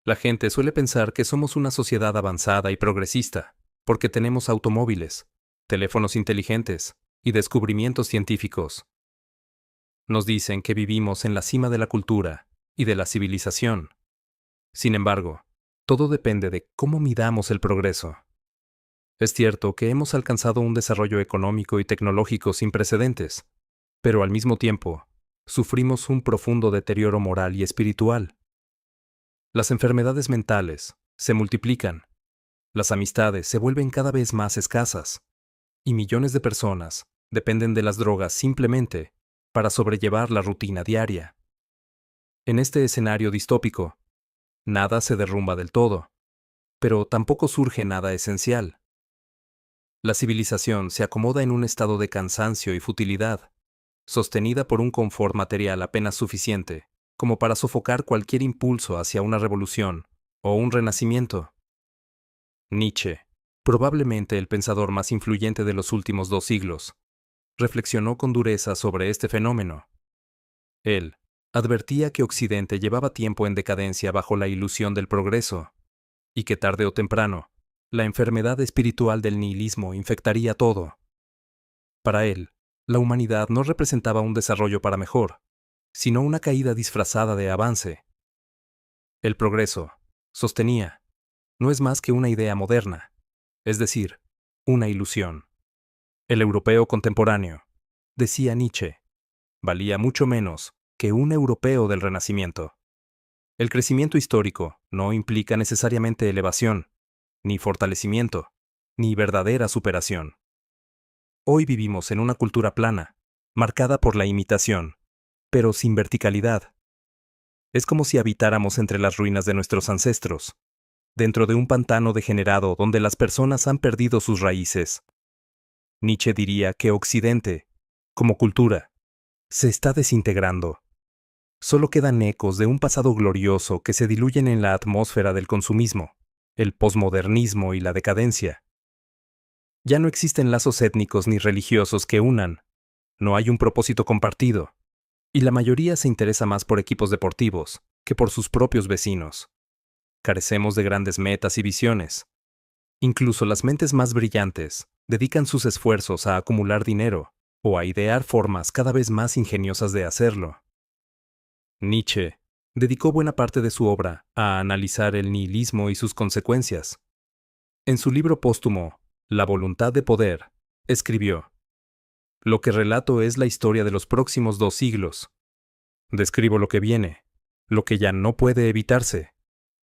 La gente suele pensar que somos una sociedad avanzada y progresista, porque tenemos automóviles, teléfonos inteligentes y descubrimientos científicos. Nos dicen que vivimos en la cima de la cultura y de la civilización. Sin embargo, todo depende de cómo midamos el progreso. Es cierto que hemos alcanzado un desarrollo económico y tecnológico sin precedentes, pero al mismo tiempo, sufrimos un profundo deterioro moral y espiritual. Las enfermedades mentales se multiplican, las amistades se vuelven cada vez más escasas, y millones de personas dependen de las drogas simplemente para sobrellevar la rutina diaria. En este escenario distópico, nada se derrumba del todo, pero tampoco surge nada esencial. La civilización se acomoda en un estado de cansancio y futilidad, sostenida por un confort material apenas suficiente como para sofocar cualquier impulso hacia una revolución o un renacimiento. Nietzsche, probablemente el pensador más influyente de los últimos 2 siglos, reflexionó con dureza sobre este fenómeno. Él advertía que Occidente llevaba tiempo en decadencia bajo la ilusión del progreso, y que tarde o temprano, la enfermedad espiritual del nihilismo infectaría todo. Para él, la humanidad no representaba un desarrollo para mejor, sino una caída disfrazada de avance. El progreso, sostenía, no es más que una idea moderna, es decir, una ilusión. El europeo contemporáneo, decía Nietzsche, valía mucho menos que un europeo del Renacimiento. El crecimiento histórico no implica necesariamente elevación, ni fortalecimiento, ni verdadera superación. Hoy vivimos en una cultura plana, marcada por la imitación, pero sin verticalidad. Es como si habitáramos entre las ruinas de nuestros ancestros, dentro de un pantano degenerado donde las personas han perdido sus raíces. Nietzsche diría que Occidente, como cultura, se está desintegrando. Solo quedan ecos de un pasado glorioso que se diluyen en la atmósfera del consumismo, el posmodernismo y la decadencia. Ya no existen lazos étnicos ni religiosos que unan, no hay un propósito compartido, y la mayoría se interesa más por equipos deportivos que por sus propios vecinos. Carecemos de grandes metas y visiones. Incluso las mentes más brillantes dedican sus esfuerzos a acumular dinero o a idear formas cada vez más ingeniosas de hacerlo. Nietzsche dedicó buena parte de su obra a analizar el nihilismo y sus consecuencias. En su libro póstumo, La voluntad de poder, escribió: "Lo que relato es la historia de los próximos 2 siglos. Describo lo que viene, lo que ya no puede evitarse,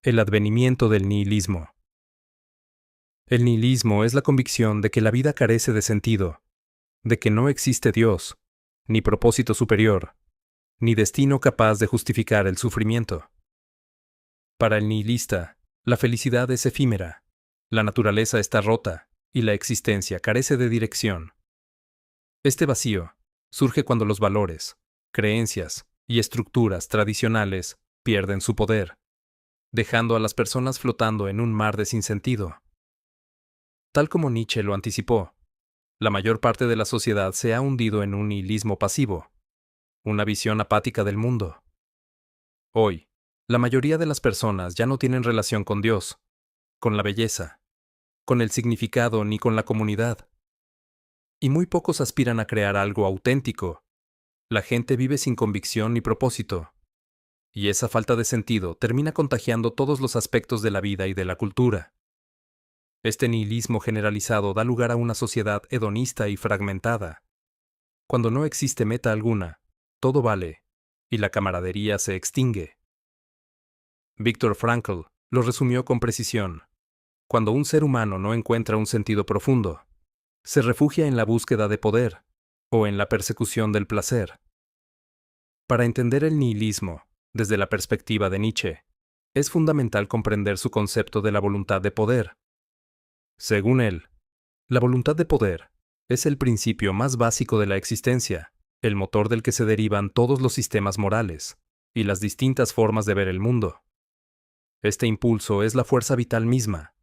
el advenimiento del nihilismo". El nihilismo es la convicción de que la vida carece de sentido, de que no existe Dios, ni propósito superior, ni destino capaz de justificar el sufrimiento. Para el nihilista, la felicidad es efímera, la naturaleza está rota y la existencia carece de dirección. Este vacío surge cuando los valores, creencias y estructuras tradicionales pierden su poder, dejando a las personas flotando en un mar de sinsentido. Tal como Nietzsche lo anticipó, la mayor parte de la sociedad se ha hundido en un nihilismo pasivo, una visión apática del mundo. Hoy, la mayoría de las personas ya no tienen relación con Dios, con la belleza, con el significado ni con la comunidad. Y muy pocos aspiran a crear algo auténtico. La gente vive sin convicción ni propósito. Y esa falta de sentido termina contagiando todos los aspectos de la vida y de la cultura. Este nihilismo generalizado da lugar a una sociedad hedonista y fragmentada. Cuando no existe meta alguna, todo vale, y la camaradería se extingue. Viktor Frankl lo resumió con precisión: cuando un ser humano no encuentra un sentido profundo, se refugia en la búsqueda de poder, o en la persecución del placer. Para entender el nihilismo, desde la perspectiva de Nietzsche, es fundamental comprender su concepto de la voluntad de poder. Según él, la voluntad de poder es el principio más básico de la existencia, el motor del que se derivan todos los sistemas morales y las distintas formas de ver el mundo. Este impulso es la fuerza vital misma,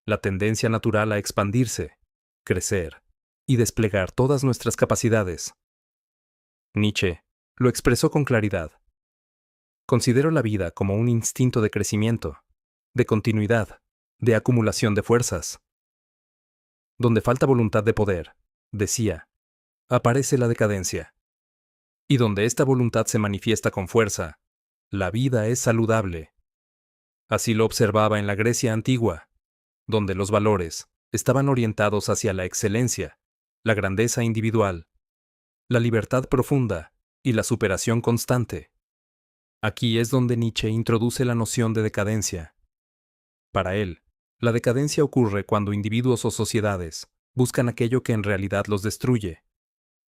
la tendencia natural a expandirse, crecer y desplegar todas nuestras capacidades. Nietzsche lo expresó con claridad: "Considero la vida como un instinto de crecimiento, de continuidad, de acumulación de fuerzas. Donde falta voluntad de poder, decía, aparece la decadencia. Y donde esta voluntad se manifiesta con fuerza, la vida es saludable. Así lo observaba en la Grecia antigua, donde los valores estaban orientados hacia la excelencia, la grandeza individual, la libertad profunda y la superación constante. Aquí es donde Nietzsche introduce la noción de decadencia. Para él, la decadencia ocurre cuando individuos o sociedades buscan aquello que en realidad los destruye,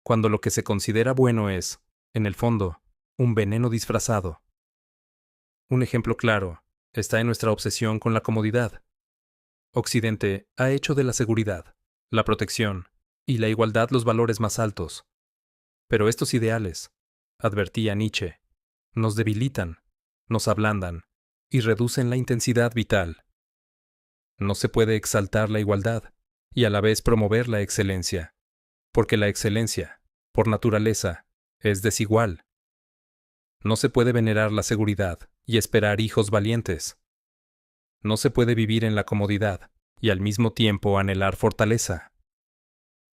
cuando lo que se considera bueno es, en el fondo, un veneno disfrazado. Un ejemplo claro está en nuestra obsesión con la comodidad. Occidente ha hecho de la seguridad, la protección y la igualdad los valores más altos. Pero estos ideales, advertía Nietzsche, nos debilitan, nos ablandan y reducen la intensidad vital. No se puede exaltar la igualdad y a la vez promover la excelencia, porque la excelencia, por naturaleza, es desigual. No se puede venerar la seguridad y esperar hijos valientes. No se puede vivir en la comodidad y al mismo tiempo anhelar fortaleza.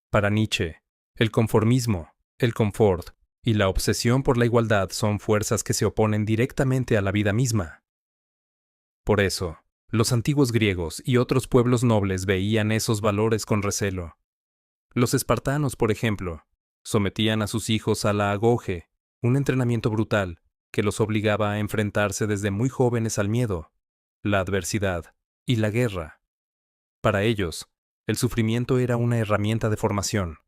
Para Nietzsche, el conformismo, el confort y la obsesión por la igualdad son fuerzas que se oponen directamente a la vida misma. Por eso, los antiguos griegos y otros pueblos nobles veían esos valores con recelo. Los espartanos, por ejemplo, sometían a sus hijos a la agoge, un entrenamiento brutal que los obligaba a enfrentarse desde muy jóvenes al miedo, la adversidad y la guerra. Para ellos, el sufrimiento era una herramienta de formación.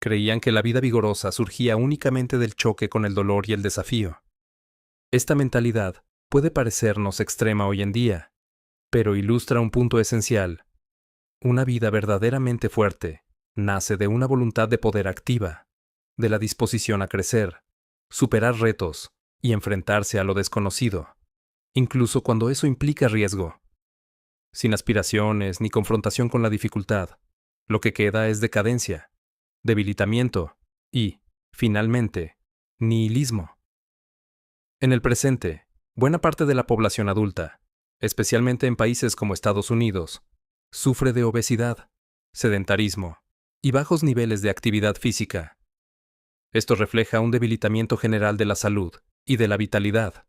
Creían que la vida vigorosa surgía únicamente del choque con el dolor y el desafío. Esta mentalidad puede parecernos extrema hoy en día, pero ilustra un punto esencial. Una vida verdaderamente fuerte nace de una voluntad de poder activa, de la disposición a crecer, superar retos y enfrentarse a lo desconocido, incluso cuando eso implica riesgo. Sin aspiraciones ni confrontación con la dificultad, lo que queda es decadencia, debilitamiento y, finalmente, nihilismo. En el presente, buena parte de la población adulta, especialmente en países como Estados Unidos, sufre de obesidad, sedentarismo y bajos niveles de actividad física. Esto refleja un debilitamiento general de la salud y de la vitalidad.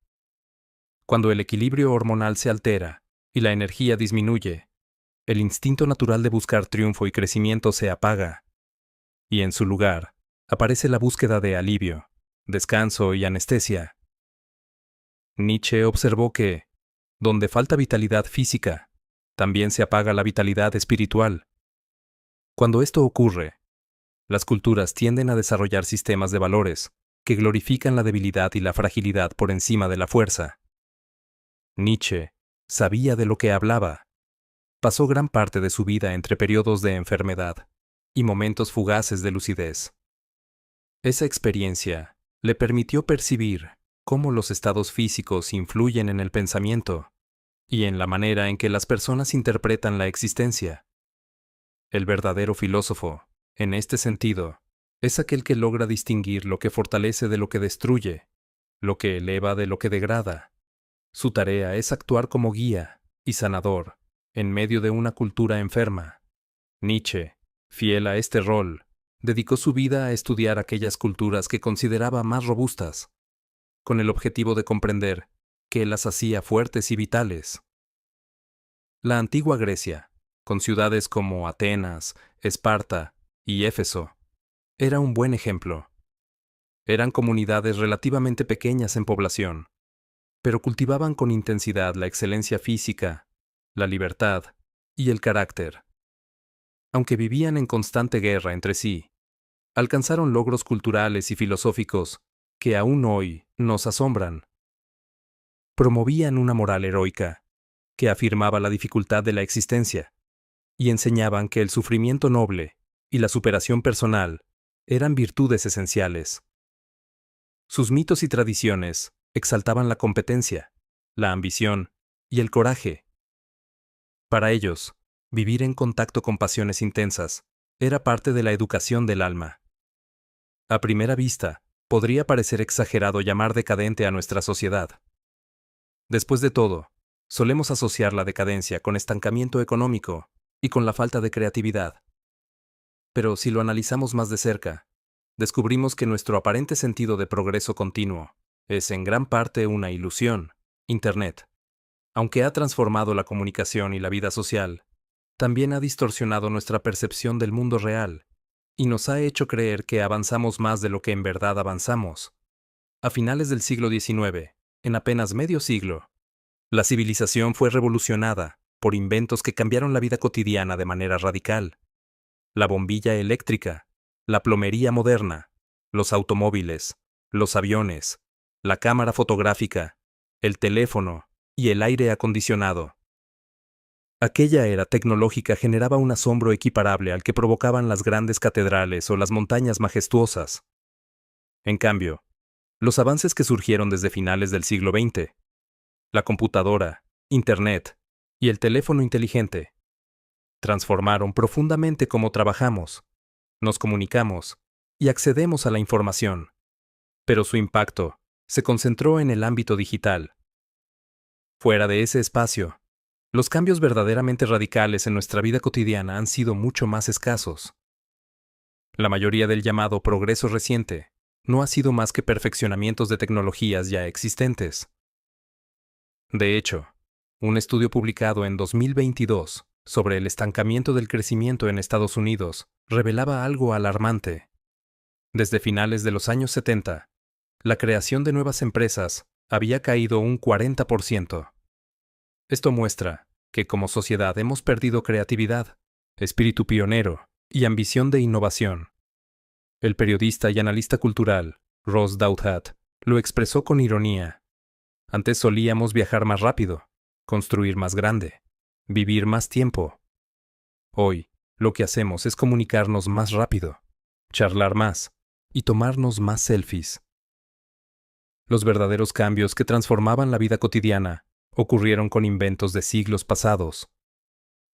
Cuando el equilibrio hormonal se altera y la energía disminuye, el instinto natural de buscar triunfo y crecimiento se apaga, y en su lugar aparece la búsqueda de alivio, descanso y anestesia. Nietzsche observó que, donde falta vitalidad física, también se apaga la vitalidad espiritual. Cuando esto ocurre, las culturas tienden a desarrollar sistemas de valores que glorifican la debilidad y la fragilidad por encima de la fuerza. Nietzsche sabía de lo que hablaba. Pasó gran parte de su vida entre periodos de enfermedad y momentos fugaces de lucidez. Esa experiencia le permitió percibir cómo los estados físicos influyen en el pensamiento y en la manera en que las personas interpretan la existencia. El verdadero filósofo, en este sentido, es aquel que logra distinguir lo que fortalece de lo que destruye, lo que eleva de lo que degrada. Su tarea es actuar como guía y sanador en medio de una cultura enferma. Nietzsche, fiel a este rol, dedicó su vida a estudiar aquellas culturas que consideraba más robustas, con el objetivo de comprender qué las hacía fuertes y vitales. La antigua Grecia, con ciudades como Atenas, Esparta y Éfeso, era un buen ejemplo. Eran comunidades relativamente pequeñas en población, pero cultivaban con intensidad la excelencia física, la libertad y el carácter. Aunque vivían en constante guerra entre sí, alcanzaron logros culturales y filosóficos que aún hoy nos asombran. Promovían una moral heroica, que afirmaba la dificultad de la existencia, y enseñaban que el sufrimiento noble y la superación personal eran virtudes esenciales. Sus mitos y tradiciones exaltaban la competencia, la ambición y el coraje. Para ellos, vivir en contacto con pasiones intensas era parte de la educación del alma. A primera vista, podría parecer exagerado llamar decadente a nuestra sociedad. Después de todo, Solemos asociar la decadencia con estancamiento económico y con la falta de creatividad. Pero si lo analizamos más de cerca, descubrimos que nuestro aparente sentido de progreso continuo es en gran parte una ilusión. Internet, aunque ha transformado la comunicación y la vida social, también ha distorsionado nuestra percepción del mundo real y nos ha hecho creer que avanzamos más de lo que en verdad avanzamos. A finales del siglo XIX, en apenas medio siglo, la civilización fue revolucionada por inventos que cambiaron la vida cotidiana de manera radical. La bombilla eléctrica, la plomería moderna, los automóviles, los aviones, la cámara fotográfica, el teléfono y el aire acondicionado. Aquella era tecnológica generaba un asombro equiparable al que provocaban las grandes catedrales o las montañas majestuosas. En cambio, los avances que surgieron desde finales del siglo XX, la computadora, Internet y el teléfono inteligente, transformaron profundamente cómo trabajamos, nos comunicamos y accedemos a la información. Pero su impacto se concentró en el ámbito digital. Fuera de ese espacio, los cambios verdaderamente radicales en nuestra vida cotidiana han sido mucho más escasos. La mayoría del llamado progreso reciente no ha sido más que perfeccionamientos de tecnologías ya existentes. De hecho, un estudio publicado en 2022 sobre el estancamiento del crecimiento en Estados Unidos revelaba algo alarmante. Desde finales de los años 70, la creación de nuevas empresas había caído un 40%. Esto muestra que como sociedad hemos perdido creatividad, espíritu pionero y ambición de innovación. El periodista y analista cultural, Ross Douthat, lo expresó con ironía. Antes solíamos viajar más rápido, construir más grande, vivir más tiempo. Hoy, lo que hacemos es comunicarnos más rápido, charlar más y tomarnos más selfies. Los verdaderos cambios que transformaban la vida cotidiana ocurrieron con inventos de siglos pasados.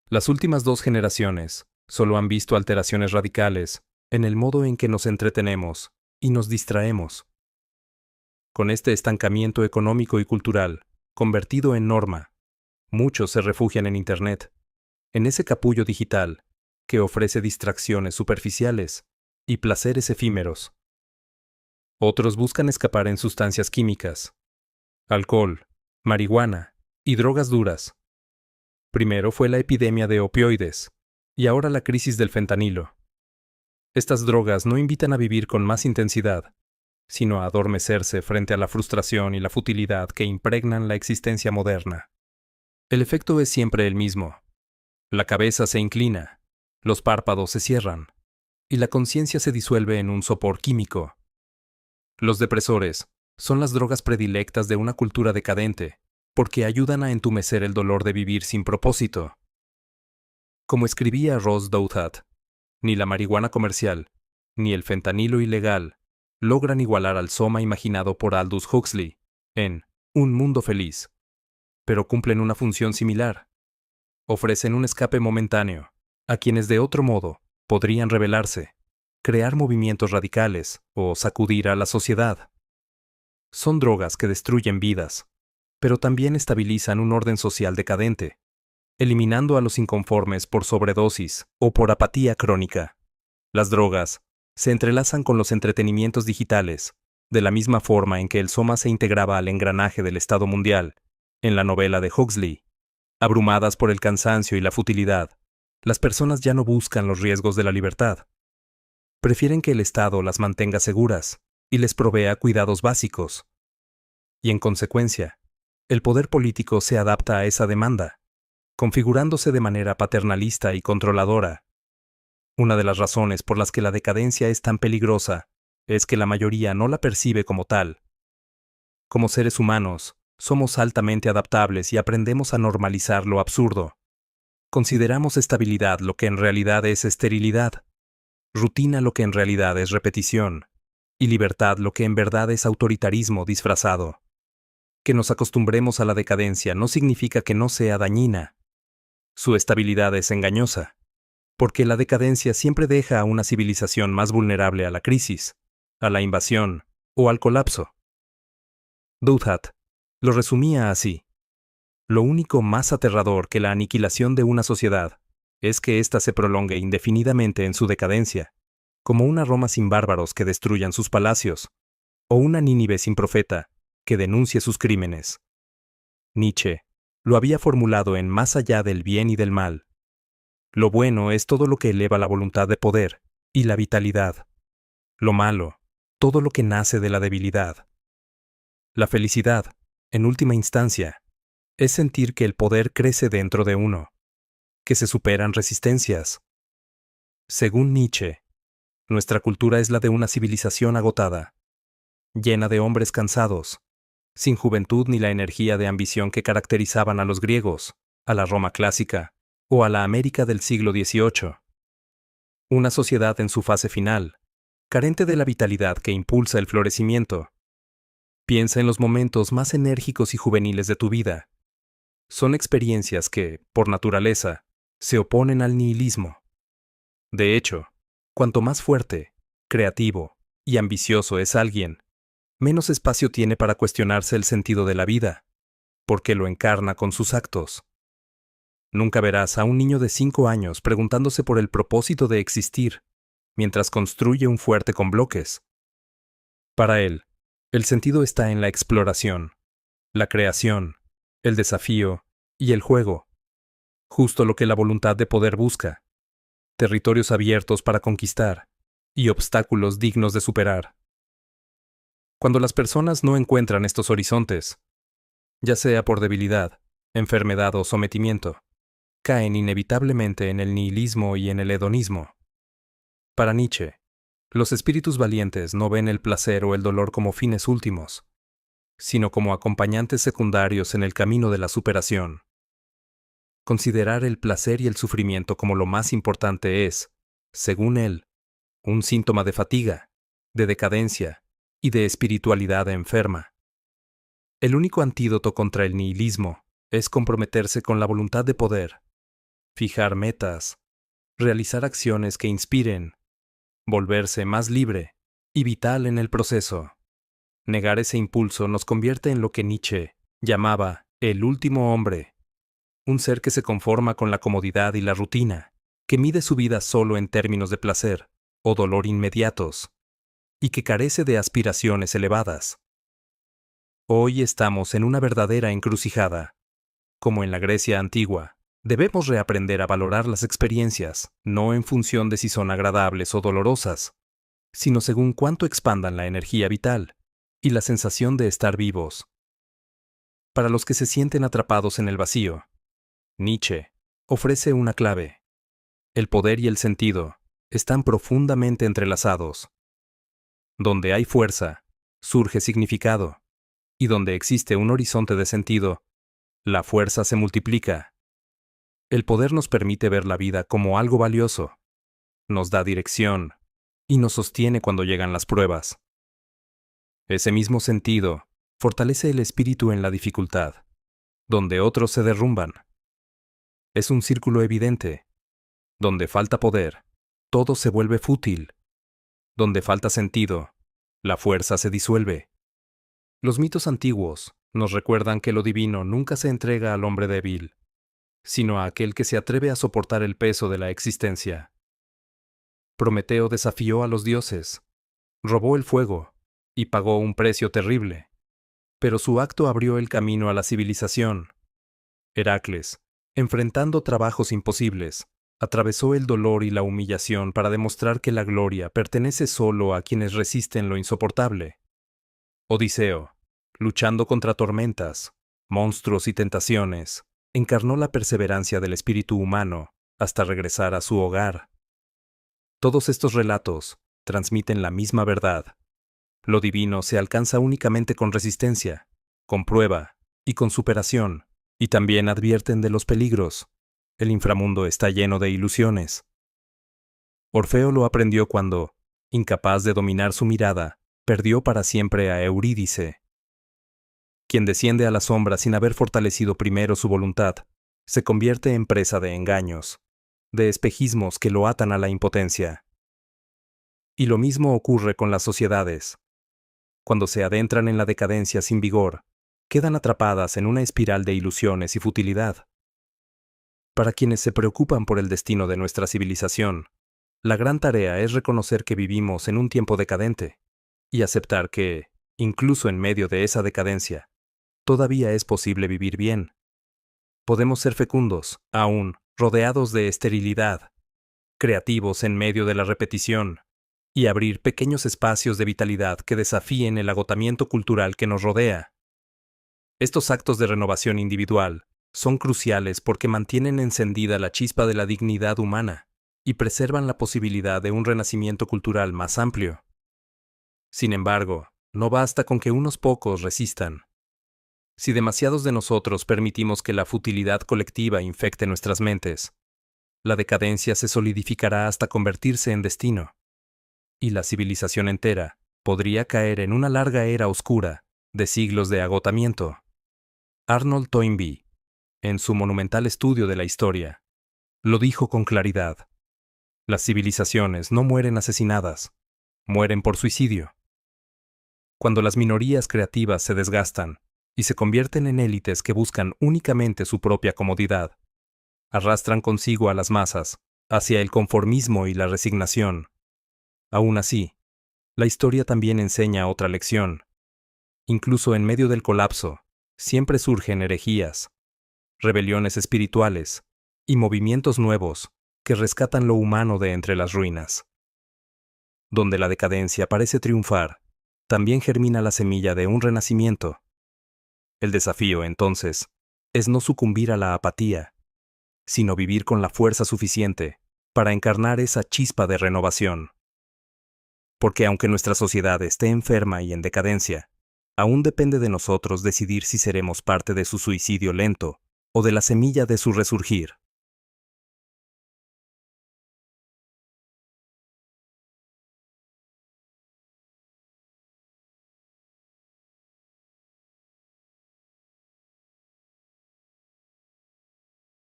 Las últimas 2 generaciones solo han visto alteraciones radicales en el modo en que nos entretenemos y nos distraemos. Con este estancamiento económico y cultural, convertido en norma, muchos se refugian en Internet, en ese capullo digital que ofrece distracciones superficiales y placeres efímeros. Otros buscan escapar en sustancias químicas, alcohol, marihuana y drogas duras. Primero fue la epidemia de opioides y ahora la crisis del fentanilo. Estas drogas no invitan a vivir con más intensidad, sino a adormecerse frente a la frustración y la futilidad que impregnan la existencia moderna. El efecto es siempre el mismo. La cabeza se inclina, los párpados se cierran, y la conciencia se disuelve en un sopor químico. Los depresores son las drogas predilectas de una cultura decadente, porque ayudan a entumecer el dolor de vivir sin propósito. Como escribía Ross Douthat, ni la marihuana comercial, ni el fentanilo ilegal logran igualar al soma imaginado por Aldous Huxley en Un Mundo Feliz, pero cumplen una función similar. Ofrecen un escape momentáneo a quienes de otro modo podrían rebelarse, crear movimientos radicales o sacudir a la sociedad. Son drogas que destruyen vidas, pero también estabilizan un orden social decadente, eliminando a los inconformes por sobredosis o por apatía crónica. Las drogas se entrelazan con los entretenimientos digitales, de la misma forma en que el soma se integraba al engranaje del Estado mundial, en la novela de Huxley. Abrumadas por el cansancio y la futilidad, las personas ya no buscan los riesgos de la libertad. Prefieren que el Estado las mantenga seguras y les provea cuidados básicos. Y en consecuencia, el poder político se adapta a esa demanda, configurándose de manera paternalista y controladora. Una de las razones por las que la decadencia es tan peligrosa es que la mayoría no la percibe como tal. Como seres humanos, somos altamente adaptables y aprendemos a normalizar lo absurdo. Consideramos estabilidad lo que en realidad es esterilidad, rutina lo que en realidad es repetición, y libertad lo que en verdad es autoritarismo disfrazado. Que nos acostumbremos a la decadencia no significa que no sea dañina. Su estabilidad es engañosa, porque la decadencia siempre deja a una civilización más vulnerable a la crisis, a la invasión o al colapso. Douthat lo resumía así: Lo único más aterrador que la aniquilación de una sociedad es que ésta se prolongue indefinidamente en su decadencia, como una Roma sin bárbaros que destruyan sus palacios, o una Nínive sin profeta que denuncie sus crímenes. Nietzsche lo había formulado en Más allá del bien y del mal. Lo bueno es todo lo que eleva la voluntad de poder y la vitalidad. Lo malo, todo lo que nace de la debilidad. La felicidad, en última instancia, es sentir que el poder crece dentro de uno, que se superan resistencias. Según Nietzsche, nuestra cultura es la de una civilización agotada, llena de hombres cansados, sin juventud ni la energía de ambición que caracterizaban a los griegos, a la Roma clásica o a la América del siglo XVIII. Una sociedad en su fase final, carente de la vitalidad que impulsa el florecimiento. Piensa en los momentos más enérgicos y juveniles de tu vida. Son experiencias que, por naturaleza, se oponen al nihilismo. De hecho, cuanto más fuerte, creativo y ambicioso es alguien, menos espacio tiene para cuestionarse el sentido de la vida, porque lo encarna con sus actos. Nunca verás a un niño de 5 años preguntándose por el propósito de existir, mientras construye un fuerte con bloques. Para él, el sentido está en la exploración, la creación, el desafío y el juego, justo lo que la voluntad de poder busca, territorios abiertos para conquistar y obstáculos dignos de superar. Cuando las personas no encuentran estos horizontes, ya sea por debilidad, enfermedad o sometimiento, caen inevitablemente en el nihilismo y en el hedonismo. Para Nietzsche, los espíritus valientes no ven el placer o el dolor como fines últimos, sino como acompañantes secundarios en el camino de la superación. Considerar el placer y el sufrimiento como lo más importante es, según él, un síntoma de fatiga, de decadencia y de espiritualidad enferma. El único antídoto contra el nihilismo es comprometerse con la voluntad de poder, fijar metas, realizar acciones que inspiren, volverse más libre y vital en el proceso. Negar ese impulso nos convierte en lo que Nietzsche llamaba el último hombre, un ser que se conforma con la comodidad y la rutina, que mide su vida solo en términos de placer o dolor inmediatos, y que carece de aspiraciones elevadas. Hoy estamos en una verdadera encrucijada. Como en la Grecia antigua, debemos reaprender a valorar las experiencias, no en función de si son agradables o dolorosas, sino según cuánto expandan la energía vital y la sensación de estar vivos. Para los que se sienten atrapados en el vacío, Nietzsche ofrece una clave. El poder y el sentido están profundamente entrelazados. Donde hay fuerza, surge significado, y donde existe un horizonte de sentido, la fuerza se multiplica. El poder nos permite ver la vida como algo valioso, nos da dirección y nos sostiene cuando llegan las pruebas. Ese mismo sentido fortalece el espíritu en la dificultad, donde otros se derrumban. Es un círculo evidente. Donde falta poder, todo se vuelve fútil. Donde falta sentido, la fuerza se disuelve. Los mitos antiguos nos recuerdan que lo divino nunca se entrega al hombre débil, sino a aquel que se atreve a soportar el peso de la existencia. Prometeo desafió a los dioses, robó el fuego y pagó un precio terrible, pero su acto abrió el camino a la civilización. Heracles, enfrentando trabajos imposibles, atravesó el dolor y la humillación para demostrar que la gloria pertenece solo a quienes resisten lo insoportable. Odiseo, luchando contra tormentas, monstruos y tentaciones, encarnó la perseverancia del espíritu humano hasta regresar a su hogar. Todos estos relatos transmiten la misma verdad. Lo divino se alcanza únicamente con resistencia, con prueba y con superación, y también advierten de los peligros. El inframundo está lleno de ilusiones. Orfeo lo aprendió cuando, incapaz de dominar su mirada, perdió para siempre a Eurídice. Quien desciende a la sombra sin haber fortalecido primero su voluntad, se convierte en presa de engaños, de espejismos que lo atan a la impotencia. Y lo mismo ocurre con las sociedades. Cuando se adentran en la decadencia sin vigor, quedan atrapadas en una espiral de ilusiones y futilidad. Para quienes se preocupan por el destino de nuestra civilización, la gran tarea es reconocer que vivimos en un tiempo decadente y aceptar que, incluso en medio de esa decadencia, todavía es posible vivir bien. Podemos ser fecundos, aún rodeados de esterilidad, creativos en medio de la repetición, y abrir pequeños espacios de vitalidad que desafíen el agotamiento cultural que nos rodea. Estos actos de renovación individual son cruciales porque mantienen encendida la chispa de la dignidad humana y preservan la posibilidad de un renacimiento cultural más amplio. Sin embargo, no basta con que unos pocos resistan. Si demasiados de nosotros permitimos que la futilidad colectiva infecte nuestras mentes, la decadencia se solidificará hasta convertirse en destino, y la civilización entera podría caer en una larga era oscura de siglos de agotamiento. Arnold Toynbee, en su monumental estudio de la historia, lo dijo con claridad. Las civilizaciones no mueren asesinadas, mueren por suicidio. Cuando las minorías creativas se desgastan y se convierten en élites que buscan únicamente su propia comodidad, arrastran consigo a las masas hacia el conformismo y la resignación. Aún así, la historia también enseña otra lección. Incluso en medio del colapso, siempre surgen herejías, rebeliones espirituales y movimientos nuevos que rescatan lo humano de entre las ruinas. Donde la decadencia parece triunfar, también germina la semilla de un renacimiento. El desafío, entonces, es no sucumbir a la apatía, sino vivir con la fuerza suficiente para encarnar esa chispa de renovación. Porque aunque nuestra sociedad esté enferma y en decadencia, aún depende de nosotros decidir si seremos parte de su suicidio lento o de la semilla de su resurgir.